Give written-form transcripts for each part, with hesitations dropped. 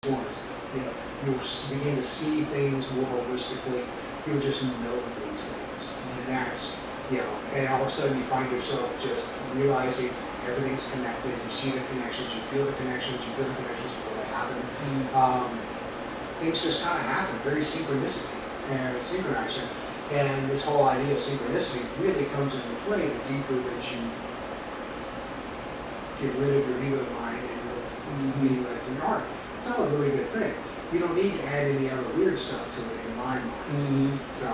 performance. You know, you'll begin to see things more holistically. You'll just know these things, and that's, you know, and all of a sudden you find yourself just realizing everything's connected. You see the connections, you feel the connections before they happen. Things just kind of happen, very synchronistic and synchronized. And this whole idea of synchronicity really comes into play the deeper that you get rid of your ego mind and you're being led from your heart. It's all a really good thing. You don't need to add any other weird stuff to it in my mind. So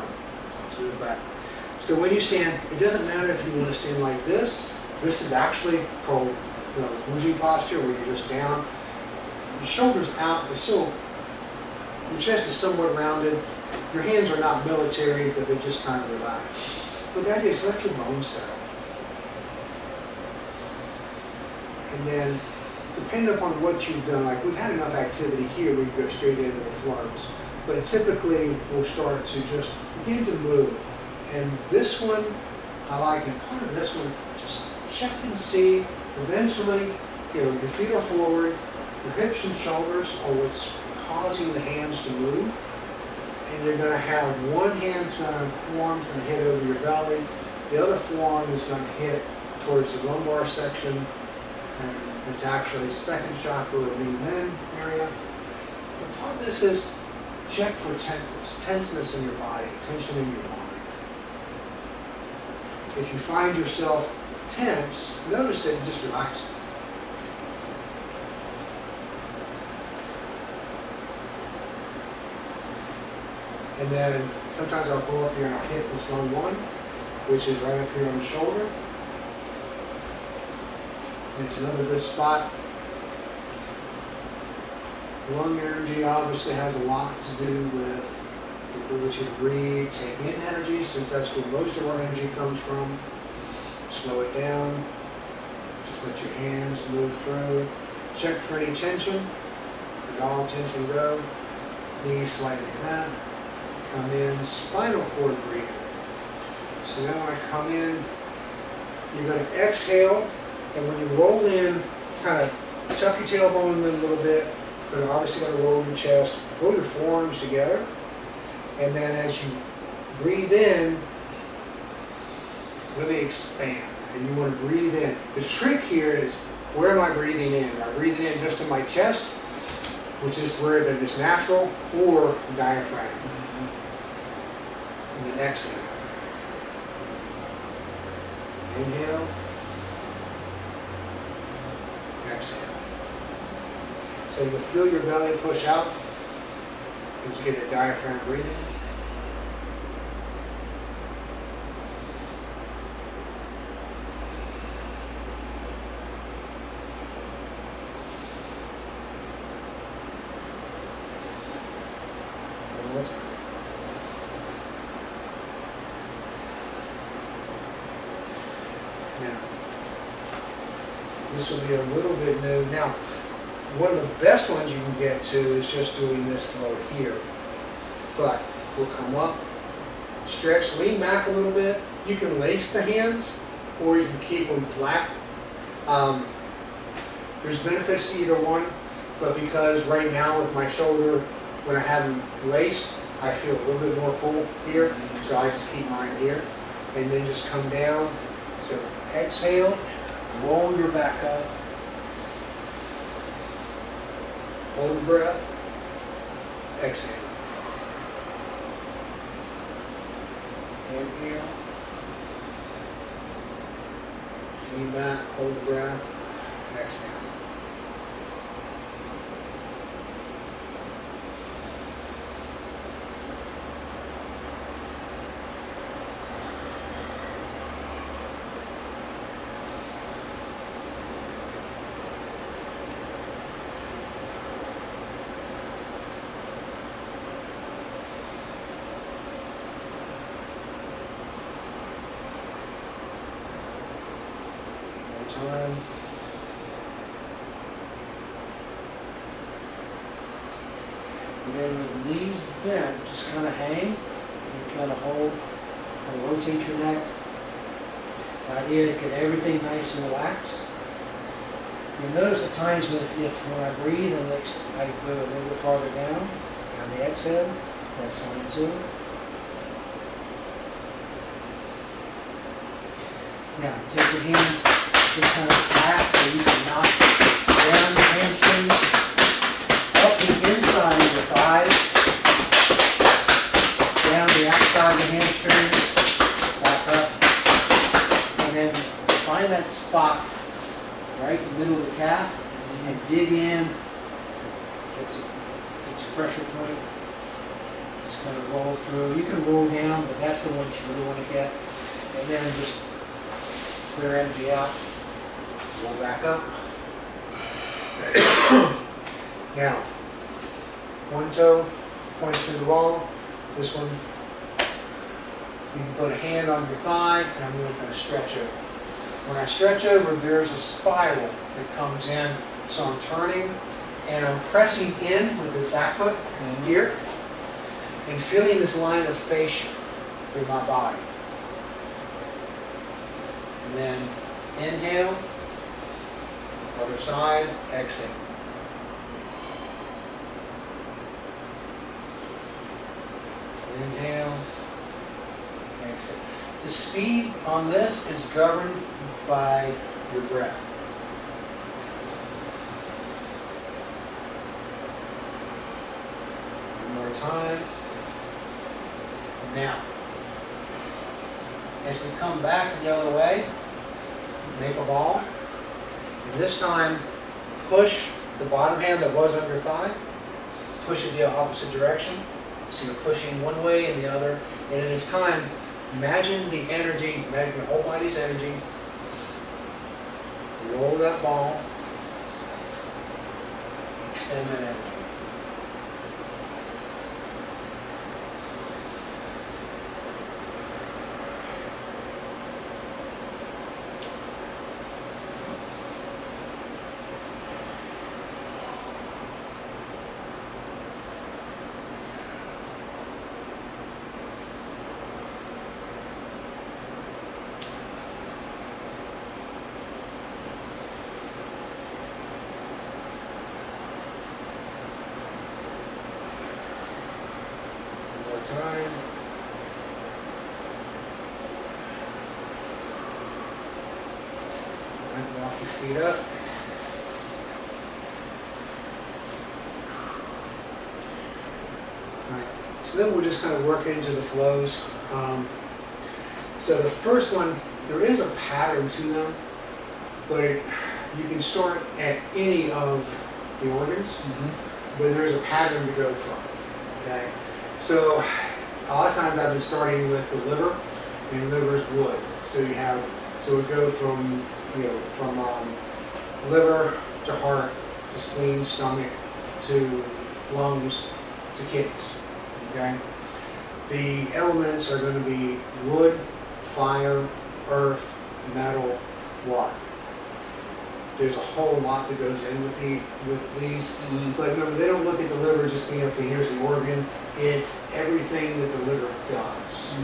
it's good. But so when you stand, it doesn't matter if you want to stand like this. This is actually called the Buji posture, where you're just down, your shoulders out, but still your chest is somewhat rounded. Your hands are not military, but they're just kind of relaxed. But the idea is let your bones settle. And then, depending upon what you've done, like we've had enough activity here, we go straight into the flows. But typically, we'll start to just begin to move. And this one, I like, and part of this one, just check and see. Eventually, you know, the feet are forward, your hips and shoulders are what's causing the hands to move. And you're going to have one hand's forearm's going to hit over your belly, the other forearm is going to hit towards the lumbar section, and it's actually second chakra or yin area. But part of this is check for tenseness in your body, tension in your mind. If you find yourself tense, notice it and just relax it. And then sometimes I'll go up here and I'll hit this lung one, which is right up here on the shoulder. And it's another good spot. Lung energy obviously has a lot to do with the ability to breathe, take in energy, since that's where most of our energy comes from. Slow it down. Just let your hands move through. Check for any tension. Let all tension go. Knees slightly bent. Come in, spinal cord breathing. So then when I come in, you're going to exhale, and when you roll in, kind of tuck your tailbone in a little bit, but obviously going to roll your chest, roll your forearms together, and then as you breathe in, really expand, and you want to breathe in. The trick here is, where am I breathing in? Am I breathing in just in my chest, which is where that is natural, or diaphragm? And then exhale. Inhale. Exhale. So you'll feel your belly push out as you get the diaphragm breathing. One more time. Now, this will be a little bit new. Now, one of the best ones you can get to is just doing this flow here. But we'll come up, stretch, lean back a little bit. You can lace the hands, or you can keep them flat. There's benefits to either one, but because right now with my shoulder, when I have them laced, I feel a little bit more pull here, so I just keep mine here. And then just come down. So exhale, roll your back up, hold the breath, exhale. Inhale, lean back, hold the breath, exhale. Time. And then with knees bent, just kind of hang, and kind of hold, and rotate your neck. The idea is get everything nice and relaxed. You'll notice at times when I breathe and I go a little bit farther down on the exhale, that's fine too. Now take your hands just kind of back where you can knock down the hamstrings, up the inside of the thighs, down the outside of the hamstrings, back up, and then find that spot right in the middle of the calf and dig in. It's a pressure point. Just kind of roll through. You can roll down, but that's the one you really want to get. And then just clear energy out. Roll back up. Now, one toe points to the wall. This one, you can put a hand on your thigh, and I'm really going to stretch over. When I stretch over, there's a spiral that comes in, so I'm turning and I'm pressing in with this back foot here and feeling this line of fascia through my body. And then inhale, other side, exhale. Inhale, exhale. The speed on this is governed by your breath. One more time. Now, as we come back the other way, make a ball. And this time, push the bottom hand that was under your thigh, push it the opposite direction. So you're pushing one way and the other. And it is time, imagine the energy, imagine your whole body's energy. Roll that ball, extend that energy. Time. And walk your feet up. All right. So then we'll just kind of work into the flows. So the first one, there is a pattern to them, but you can start at any of the organs, but there's a pattern to go from. Okay. So a lot of times I've been starting with the liver, and liver's wood. So we go from liver to heart to spleen, stomach to lungs to kidneys. Okay, the elements are going to be wood, fire, earth, metal, water. There's a whole lot that goes in with these, but remember, they don't look at the liver just being, okay, here's the organ. It's everything that the liver does,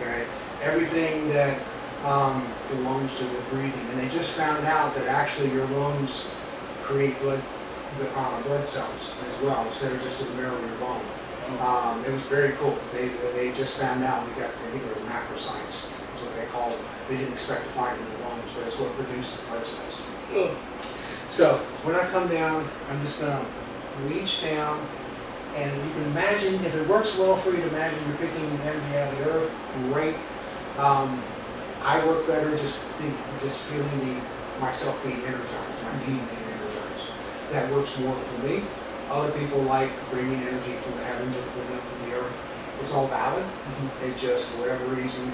okay? Everything that the lungs do with breathing. And they just found out that actually your lungs create blood cells as well, instead of just in the marrow of your bone. It was very cool. They just found out. I think it was macroscience, is what they call it. They didn't expect to find it in the lungs, but it's what produces blood cells. So when I come down, I'm just going to reach down, and you can imagine, if it works well for you to imagine you're picking energy out of the earth, great. I work better just feeling myself being energized, my being energized. That works more for me. Other people like bringing energy from the heavens or pulling it from the earth. It's all valid. It just, for whatever reason,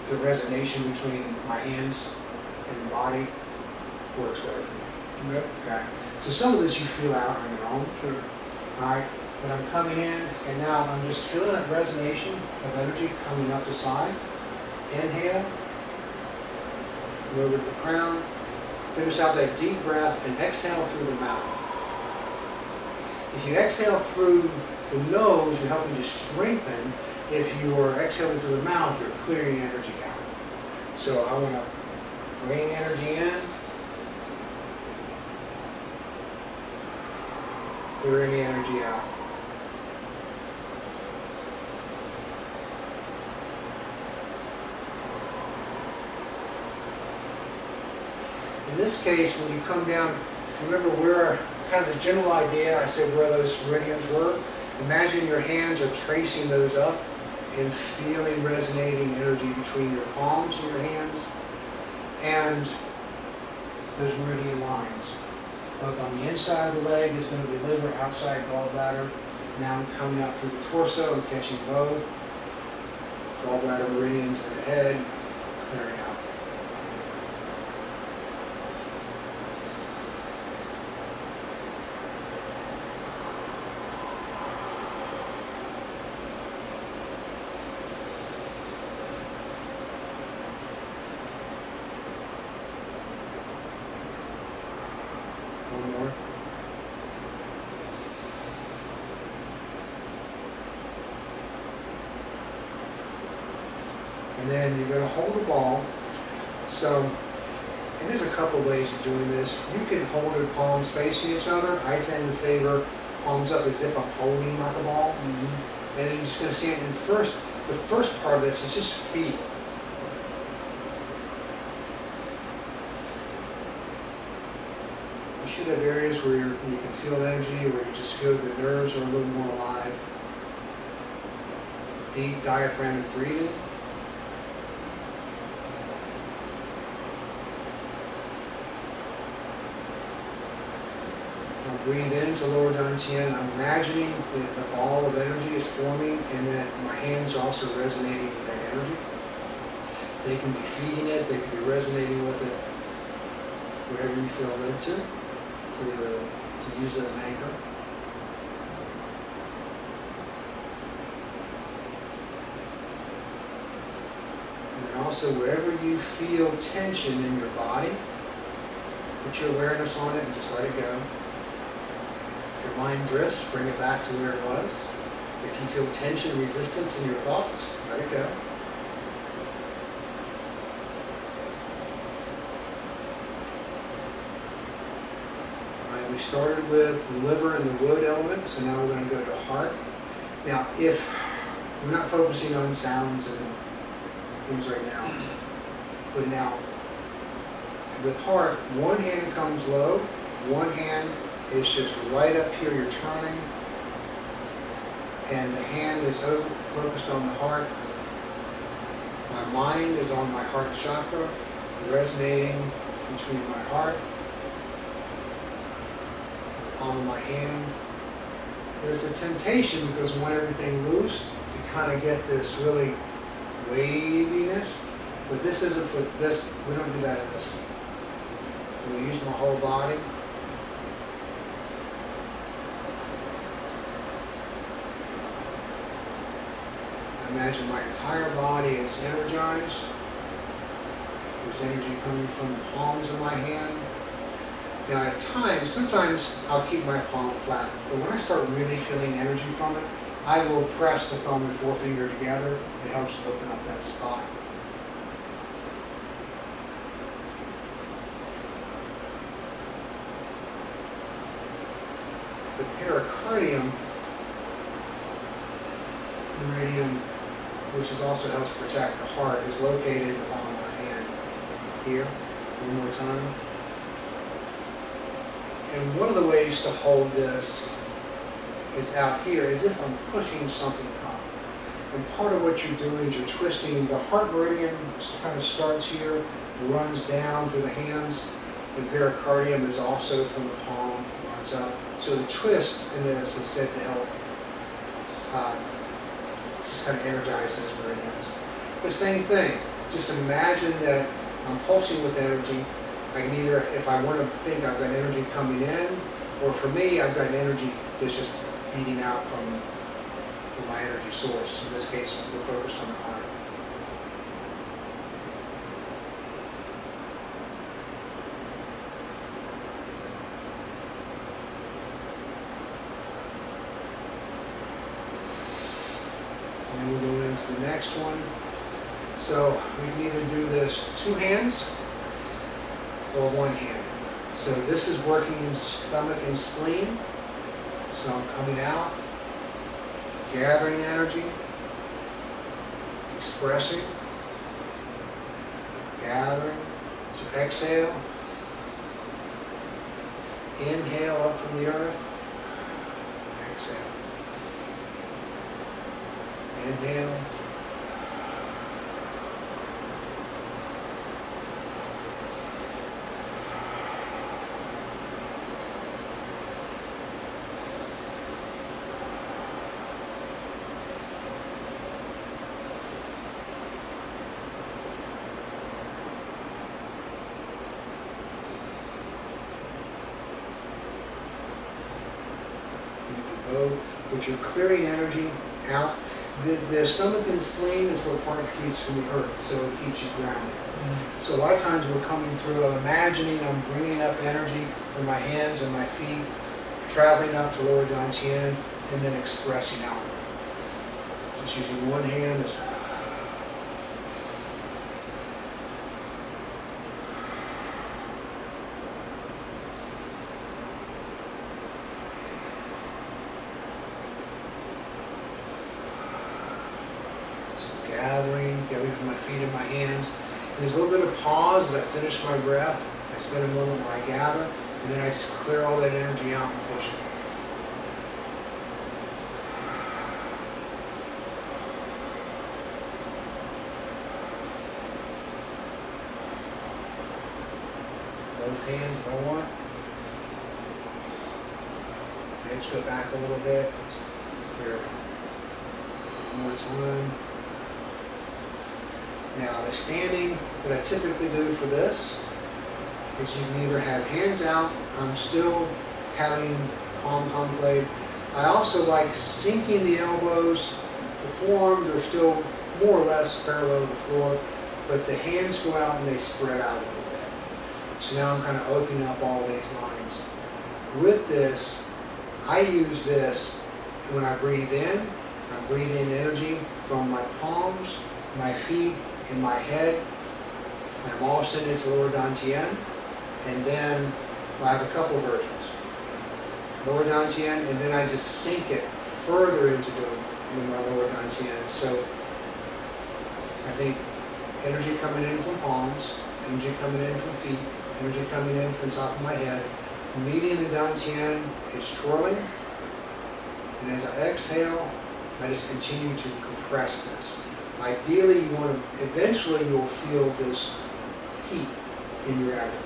the resonation between my hands and the body works better for me. Okay. So some of this you feel out on your own. Sure. All right. But I'm coming in, and now I'm just feeling that resonation of energy coming up the side. Inhale. Lower the crown. Finish out that deep breath and exhale through the mouth. If you exhale through the nose, you're helping to strengthen. If you're exhaling through the mouth, you're clearing energy out. So I want to bring energy in clear any energy out. In this case, when you come down, if you remember where, kind of the general idea, I said where those meridians were, imagine your hands are tracing those up and feeling resonating energy between your palms and your hands and those meridian lines. Both on the inside of the leg is going to be liver, outside gallbladder. Now I'm coming out through the torso and catching both. Gallbladder meridians in the head, clearing out. One more. And then you're going to hold a ball. So, and there's a couple of ways of doing this. You can hold your palms facing each other. I tend to favor palms up as if I'm holding like a ball. And then you're just going to stand in first. The first part of this is just feel. You should have areas where you can feel energy, where you just feel the nerves are a little more alive. Deep diaphragmatic breathing. Now breathe into lower dantian. I'm imagining that the ball of energy is forming and that my hands are also resonating with that energy. They can be feeding it, they can be resonating with it, whatever you feel led to use as an anchor. And then also wherever you feel tension in your body, put your awareness on it and just let it go. If your mind drifts, bring it back to where it was. If you feel tension, resistance in your thoughts, let it go. We started with the liver and the wood element, so now we're going to go to heart. Now, if we're not focusing on sounds and things right now, but now with heart, one hand comes low, one hand is just right up here, you're turning, and the hand is focused on the heart. My mind is on my heart chakra, resonating between my heart, palm of my hand. There's a temptation, because we want everything loose, to kind of get this really waviness, but this isn't for this. We don't do that in this one. I'm going to use my whole body. I imagine my entire body is energized. There's energy coming from the palms of my hand. Now at times, sometimes I'll keep my palm flat, but when I start really feeling energy from it, I will press the thumb and forefinger together. It helps open up that spot. The pericardium meridian, which is also helps protect the heart, is located in the palm of my hand. Here, one more time. And one of the ways to hold this is out here, as if I'm pushing something up. And part of what you're doing is you're twisting. The heart meridian kind of starts here, runs down through the hands. The pericardium is also from the palm, runs up. So the twist in this is said to help just kind of energize those meridians. The same thing, just imagine that I'm pulsing with energy. I can either, if I want to think I've got energy coming in, or for me, I've got an energy that's just feeding out from my energy source. In this case, we're focused on the heart. And then we'll go into the next one. So we can either do this two hands or one hand. So this is working stomach and spleen. So I'm coming out, gathering energy, expressing, gathering. So exhale, inhale up from the earth, exhale, inhale, but you're clearing energy out. The stomach and spleen is what part keeps from the earth, so it keeps you grounded. So a lot of times we're coming through, I'm imagining I'm bringing up energy from my hands and my feet, traveling up to lower dantian, and then expressing out. Just using one hand as gathering from my feet and my hands. And there's a little bit of pause as I finish my breath. I spend a moment where I gather, and then I just clear all that energy out and push it. Both hands if I want. Hips go back a little bit. Just clear it out. One more time. Now the standing that I typically do for this is you can either have hands out, I'm still having palm conclave. I also like sinking the elbows, the forearms are still more or less parallel to the floor, but the hands go out and they spread out a little bit. So now I'm kind of opening up all these lines. With this, I use this when I breathe in. I breathe in energy from my palms, my feet, in my head, and I'm all sending it to lower dantian, and then I have a couple versions. Lower dantian, and then I just sink it further into my lower dantian. So I think energy coming in from palms, energy coming in from feet, energy coming in from top of my head. Meeting the dantian is twirling, and as I exhale, I just continue to compress this. Ideally, eventually you'll feel this heat in your abdomen.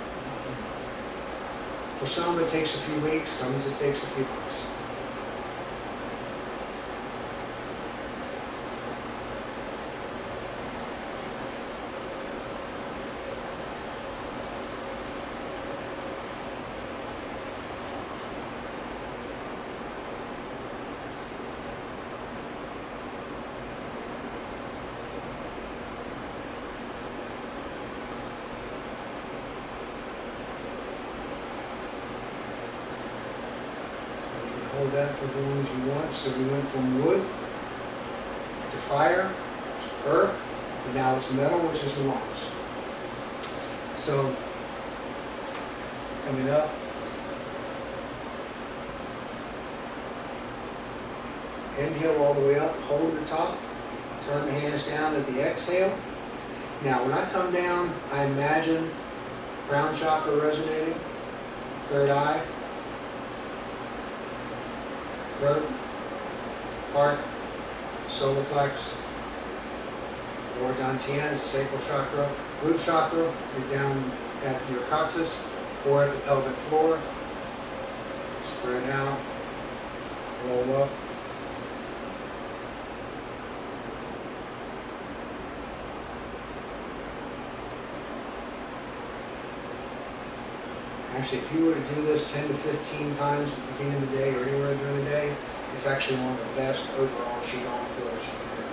For some it takes a few weeks, some it takes a few months. Hold that for as long as you want. So we went from wood to fire to earth, and now it's metal, which is the lungs. So coming up, inhale all the way up, hold at the top, turn the hands down at the exhale. Now when I come down, I imagine crown chakra resonating, third eye, throat, heart, solar plex, lower dantian is sacral chakra, root chakra is down at your coccyx or at the pelvic floor. Spread out, roll up. Actually, if you were to do this 10 to 15 times at the beginning of the day or anywhere during the day, it's actually one of the best overall qigong fillers you can do.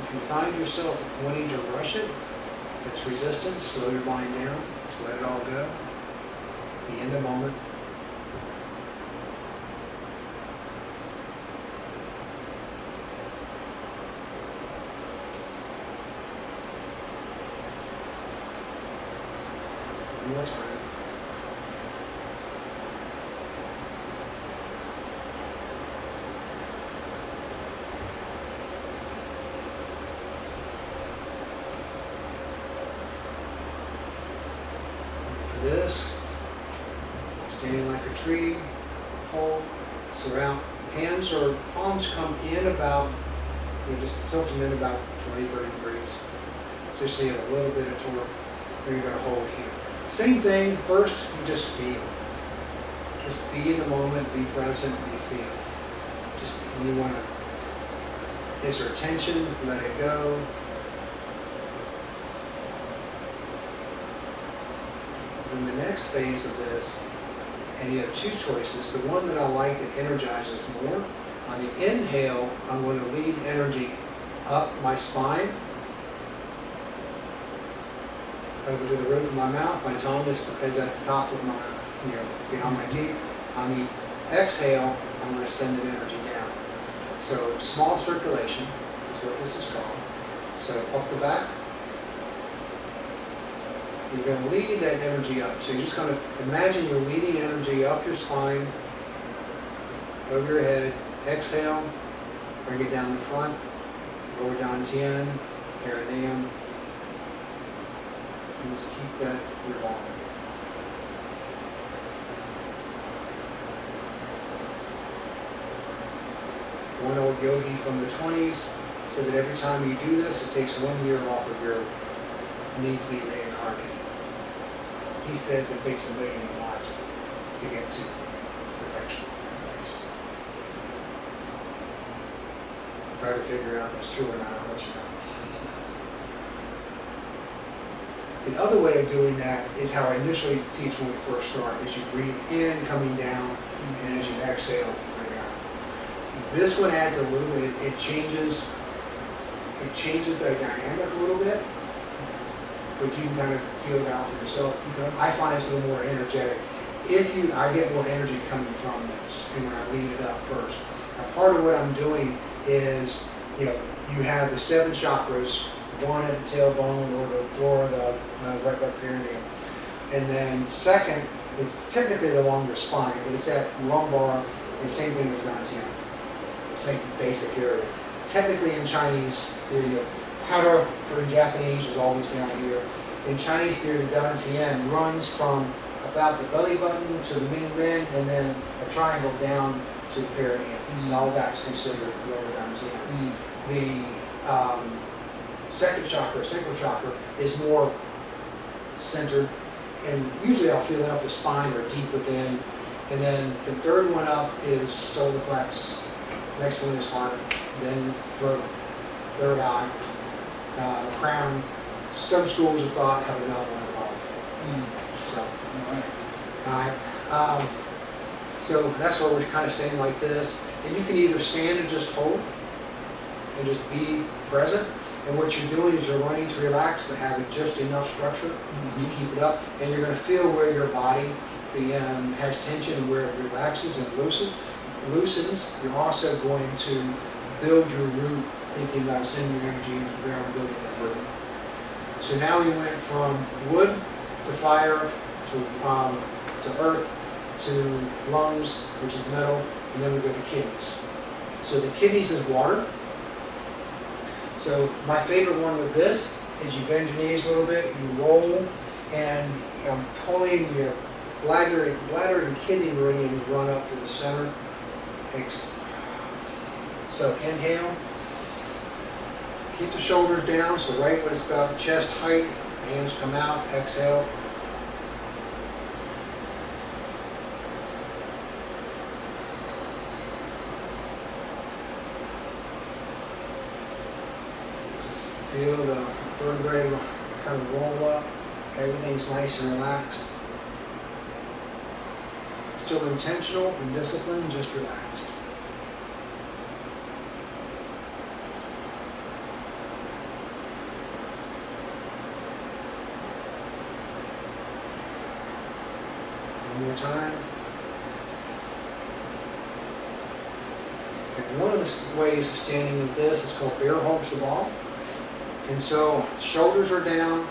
If you find yourself wanting to rush it, it's resistance, slow your mind down, just let it all go. Be in the moment. One more time. This, standing like a tree, hold, surround, hands or palms come in about, just tilt them in about 20, 30 degrees. So you have a little bit of torque, then you're going to hold here. Same thing, first you just feel. Just be in the moment, be present, be feel. Just, when you want to, is there tension, let it go. In the next phase of this, and you have two choices. The one that I like that energizes more, on the inhale, I'm going to lead energy up my spine, over to the roof of my mouth. My tongue is at the top of my, behind my teeth. On the exhale, I'm going to send the energy down. So small circulation is what this is called. So up the back. You're going to lead that energy up. So you're just going to imagine you're leading energy up your spine, over your head. Exhale, bring it down the front, lower dantian, perineum, and just keep that revolving. One old yogi from the 20s said that every time you do this, it takes 1 year off of your need to be reincarnated. He says it takes 1 million lives to get to perfection. If I ever figure out if that's true or not, I'll let you know. The other way of doing that is how I initially teach when we first start, is you breathe in, coming down, and as you exhale, bring out. This one adds a little bit, it changes the dynamic a little bit, but you can kind of feel it out for yourself. I find it's a little more energetic. I get more energy coming from this, and when I lead it up first. Now, part of what I'm doing is, you have the 7 chakras, one at the tailbone or the floor of the right by the perineum. And then second is technically the longer spine, but it's at lumbar, and same thing as dantian. Same basic area. Technically in Chinese theory, hara for Japanese is always down here. In Chinese theory, the dantian runs from about the belly button to the ming ren, and then a triangle down to the perineum. And all that's considered lower dantian. The second chakra, sacral chakra, is more centered, and usually I'll feel it up the spine or deep within. And then the third one up is solar plex. Next one is heart, then throat, third eye, crown. Some schools of thought have another one above. So that's where we're kind of standing like this. And you can either stand and just hold and just be present. And what you're doing is you're learning to relax, but having just enough structure to keep it up. And you're going to feel where your body has tension and where it relaxes and loosens. You're also going to build your root, thinking about sending your energy into the ground, building that root. So now we went from wood to fire to earth to lungs, which is metal, and then we go to kidneys. So the kidneys is water. So my favorite one with this is you bend your knees a little bit, you roll, and I'm pulling your bladder and kidney meridians run up to the center. So inhale, keep the shoulders down, so right when it's about chest height, the hands come out, exhale. Just feel the vertebrae kind of roll up, everything's nice and relaxed. Still intentional and disciplined, just relaxed. One more time. And one of the ways of standing with this is called bear hugs the ball. And so shoulders are down,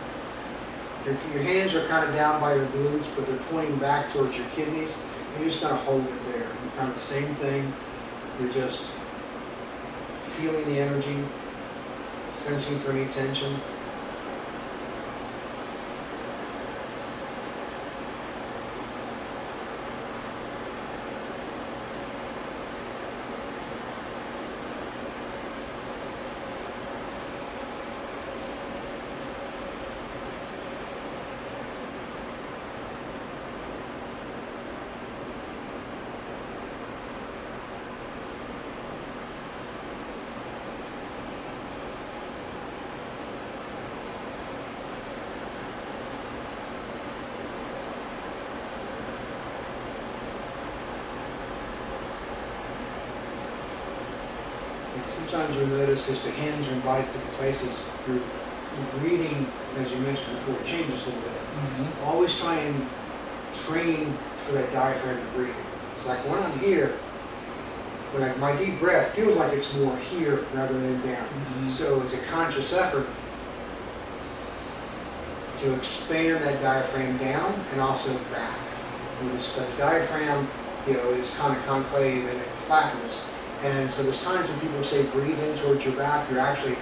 your hands are kind of down by your glutes, but they're pointing back towards your kidneys, and you're just going to hold it there. Kind of the same thing. You're just feeling the energy, sensing for any tension. Sometimes you'll notice as the hands are in bodies different places, your breathing, as you mentioned before, changes a little bit. Mm-hmm. Always try and train for that diaphragm to breathe. It's like when I'm here, when my deep breath feels like it's more here rather than down. Mm-hmm. So it's a conscious effort to expand that diaphragm down and also back. Because the diaphragm, is kind of concave and it flattens. And so there's times when people say breathe in towards your back, you're actually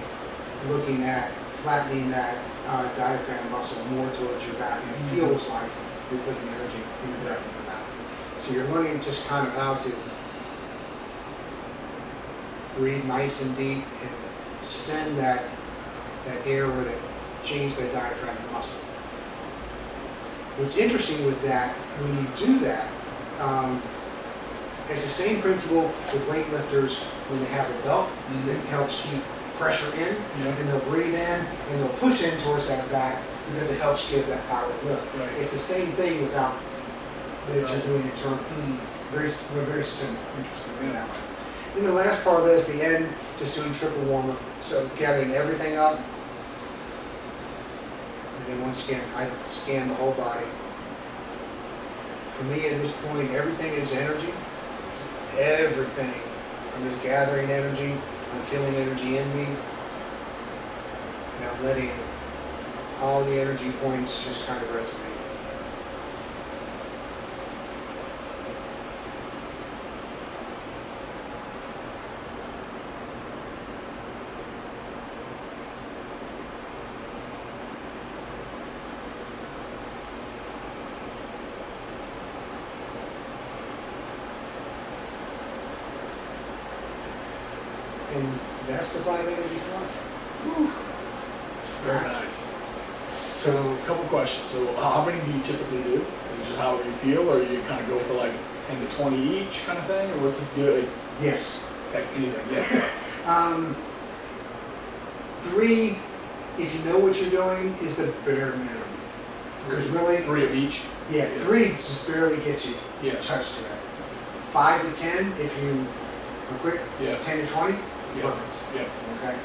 looking at flattening that diaphragm muscle more towards your back, and it feels like you're putting energy in your breath in your back. So you're learning just kind of how to breathe nice and deep and send that air with it, change that diaphragm muscle. What's interesting with that, when you do that, it's the same principle with weightlifters when they have a belt that helps keep pressure in, and they'll breathe in and they'll push in towards that back because it helps give that power lift. Right. It's the same thing without that you're doing internally. Very similar. Interesting. Yeah. Then the last part of this, the end, just doing triple warm-up. So gathering everything up, and then once again, I scan the whole body. For me at this point, everything is energy. Everything. I'm just gathering energy. I'm feeling energy in me. And I'm letting all the energy points just kind of resonate. And that's the 5 energy fly. Very nice. So, A couple questions. So how many do you typically do? Is it just however you feel, or you kind of go for like 10 to 20 each kind of thing, or what's the good? yes. Like anything? Yeah. 3, if you know what you're doing, is the bare minimum. Because really, 3 of each. yeah, 3 just barely gets you Yeah. touched to it. 5 to 10, if you are quick, Yeah. 10 to 20, Yeah. perfect. Yeah. Okay.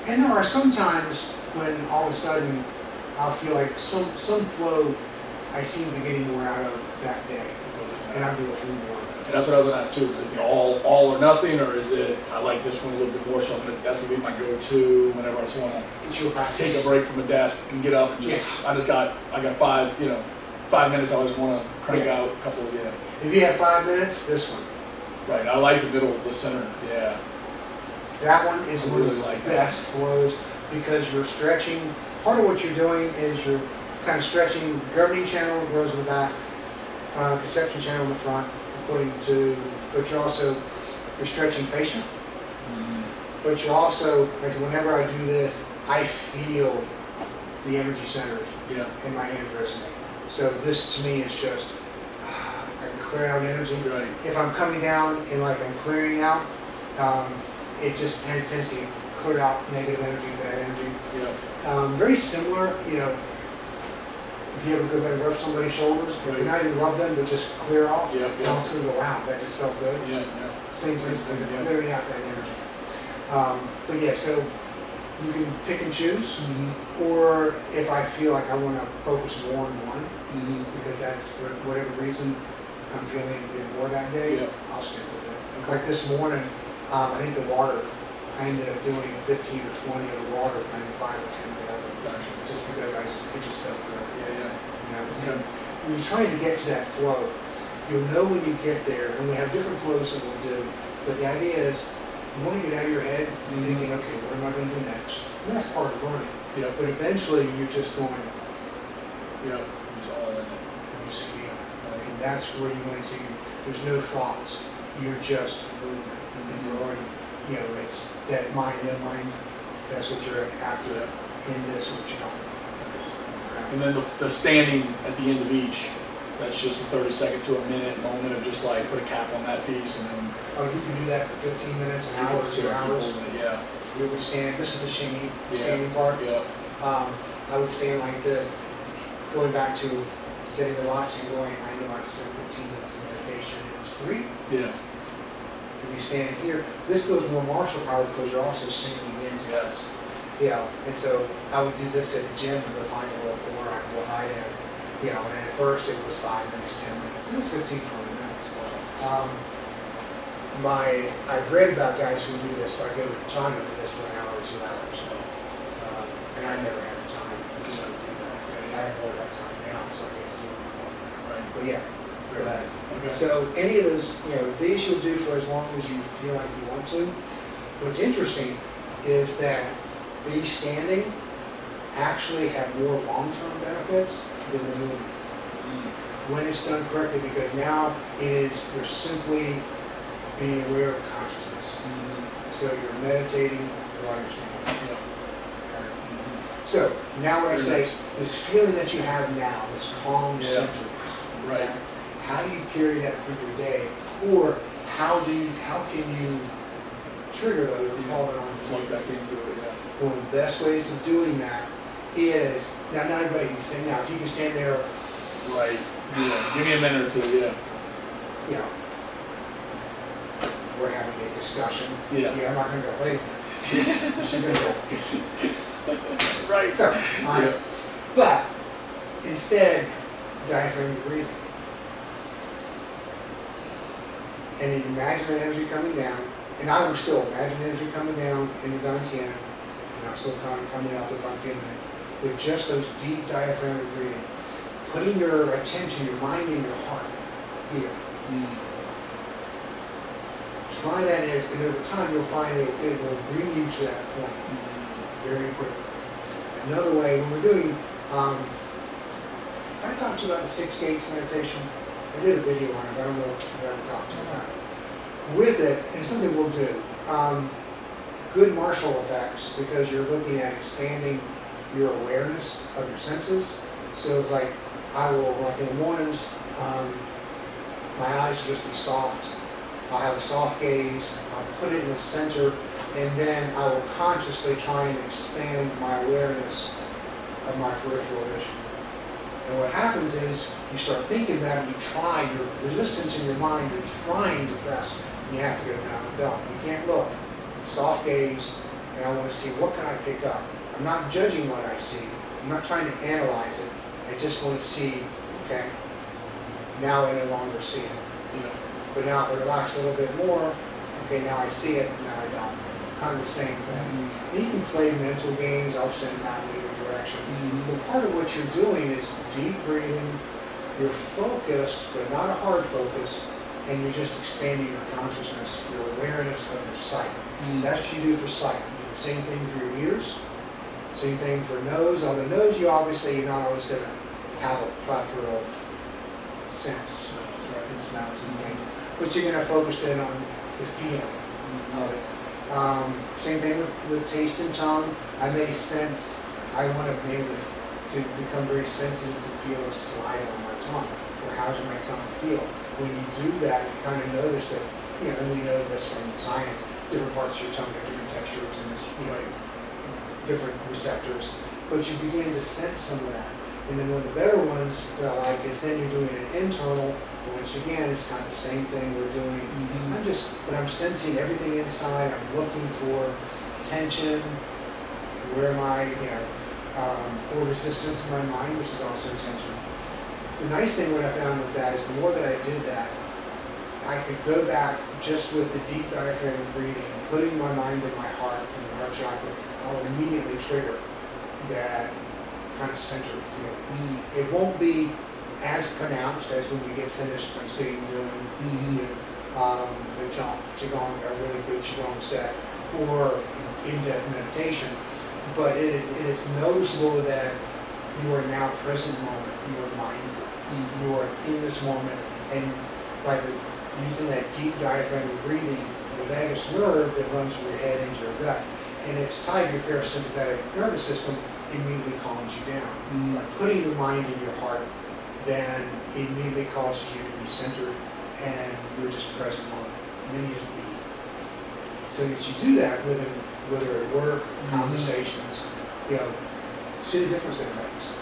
And there are some times when all of a sudden I'll feel like some flow I seem to be getting more out of that day, and I'll do a few more. And that's what I was gonna ask too. Is it all or nothing, or is it I like this one a little bit more, so that's gonna be my go-to whenever I just wanna It's your practice. take a break from a desk and get up and just. Yes. I got 5 minutes. I always wanna crank out a couple of If you have 5 minutes, this one. Right. I like the middle, the center. Yeah. That one is I one of really the like that. best flows because you're stretching. Part of what you're doing is you're kind of stretching governing channel grows in the back, conception channel in the front, according to, but you're stretching fascia. But you're also, as whenever I do this, I feel the energy centers Yeah. in my hands resonate. So this to me is just, I can clear out energy. Right. If I'm coming down and like I'm clearing out, it just tends to clear out negative energy, bad energy. Yeah. Very similar, if you ever go back and rub somebody's shoulders, Right. you're not even rub them, but just clear off. Yeah. And all of a sudden go, wow, that just felt good. Yeah. Same thing, Yeah. clearing out that energy. But yeah, so you can pick and choose, Mm-hmm. or if I feel like I want to focus more on one, Mm-hmm. because that's for whatever reason I'm feeling a bit more that day, Yeah. I'll stick with it. Like this morning, I think the water, I ended up doing 15 or 20 of the water, and 5 or 10 of the other, just because it just felt good. Yeah, You know, and when you're trying to get to that flow, you'll know when you get there, and we have different flows that we'll do, but the idea is you want to get out of your head and thinking, okay, what am I going to do next? And that's part of learning. Yeah. But eventually you're just going, Yeah. It's all in it. you just feel it. And that's where you went to, there's no thoughts, you're just movement. And you're already, you know, it's that mind, no mind, that's what you're after in this, what you're talking about. And then the standing at the end of each, that's just a 30-second to a minute moment of just like put a cap on that piece and then Oh, you can do that for 15 minutes, an keep hour, it 2 hours. holding it, yeah. We would stand, this is the shinny, Yeah. standing part. Yeah. I would stand like this, going back to sitting the watch and going, I know I can spend 15 minutes of meditation. It was 3. Yeah. If you stand here, this goes more martial power because you're also sinking into Yes. you know, and so I would do this at the gym and go find a little corner I can go hide in, you know, and at first it was 5 minutes, 10 minutes, it was 15, 20 minutes. I've read about guys who do this, like they would try to do this for an hour or 2 hours. And I never had the time to do that. I have more of that time now, so I get to do it more now. Right. But yeah. Very But, nice. Okay. so any of those, you know, these you'll do for as long as you feel like you want to. What's interesting is that these standing actually have more long-term benefits than the moving when it's done correctly, because now you're simply being aware of consciousness. So you're meditating while you're standing. Yeah. Okay? So now when I say this feeling that you have now, this calm Yeah. center, Right. okay, how do you carry that through your day, or how can you trigger those or call it on? Plug back into it, yeah. One of the best ways of doing that is, now not everybody can stand, now if you can stand there, Right. Yeah. Give me a minute or two, yeah. you know, we're having a discussion. Yeah. I'm not gonna go, wait a minute. She's gonna go. Right. So, Yeah. but instead, diaphragm breathing. And you imagine that energy coming down, and I will still imagine the energy coming down in the dantian, and I'm still kind of coming up if I'm feeling it, with just those deep diaphragmatic breathing. Putting your attention, your mind, and your heart here. Try that, and over time you'll find that it will bring you to that point very quickly. Another way, when we're doing, if I talked to you about the 6 gates meditation, I did a video on it, but I don't know if I ever talked to you about it. With it, and it's something we'll do, good martial effects, because you're looking at expanding your awareness of your senses. So it's like, I will, like in the mornings, my eyes will just be soft. I'll have a soft gaze, I'll put it in the center, and then I will consciously try and expand my awareness of my peripheral vision. And what happens is, you start thinking about it, your resistance in your mind, you're trying to press, and you have to go, no, don't. You can't look. Soft gaze, and I want to see what can I pick up. I'm not judging what I see. I'm not trying to analyze it. I just want to see, okay, now I no longer see it. Yeah. But now if I relax a little bit more, okay, now I see it, now I don't. Kind of the same thing. And you can play mental games, I'll send them out in either direction. But part of what you're doing is deep breathing, you're focused, but not a hard focus, and you're just expanding your consciousness, your awareness of your sight. That's what you do for sight. You do the same thing for your ears, same thing for nose. On the nose, you're not always going to have a plethora of sense, right, and smells and things. But you're going to focus in on the feeling of it. Same thing with taste and tongue. I may sense, I want to be able to become very sensitive to the feel of saliva on my tongue, or how does my tongue feel. When you do that, you kind of notice that, and we know this from science, different parts of your tongue have different textures and different receptors, but you begin to sense some of that. And then one of the better ones that I like is then you're doing an internal. Once again, it's kind of the same thing we're doing. But I'm sensing everything inside. I'm looking for tension, where my, or resistance in my mind, which is also tension. The nice thing what I found with that is the more that I did that, I could go back just with the deep diaphragm breathing, putting my mind in my heart and the heart chakra, I will immediately trigger that kind of centered feeling. It won't be as pronounced as when we get finished from sitting doing the qigong, a really good qigong set, or in-depth meditation, but it is noticeable that you are now present moment, you are mindful, you are in this moment, and by using that deep diaphragm breathing, the vagus nerve that runs from your head into your gut, and it's tied to your parasympathetic nervous system, immediately calms you down. By putting the mind in your heart, then it immediately causes you to be centered, and you're just present moment, and then you just be. So as you do that whether at work, conversations, see the difference it makes.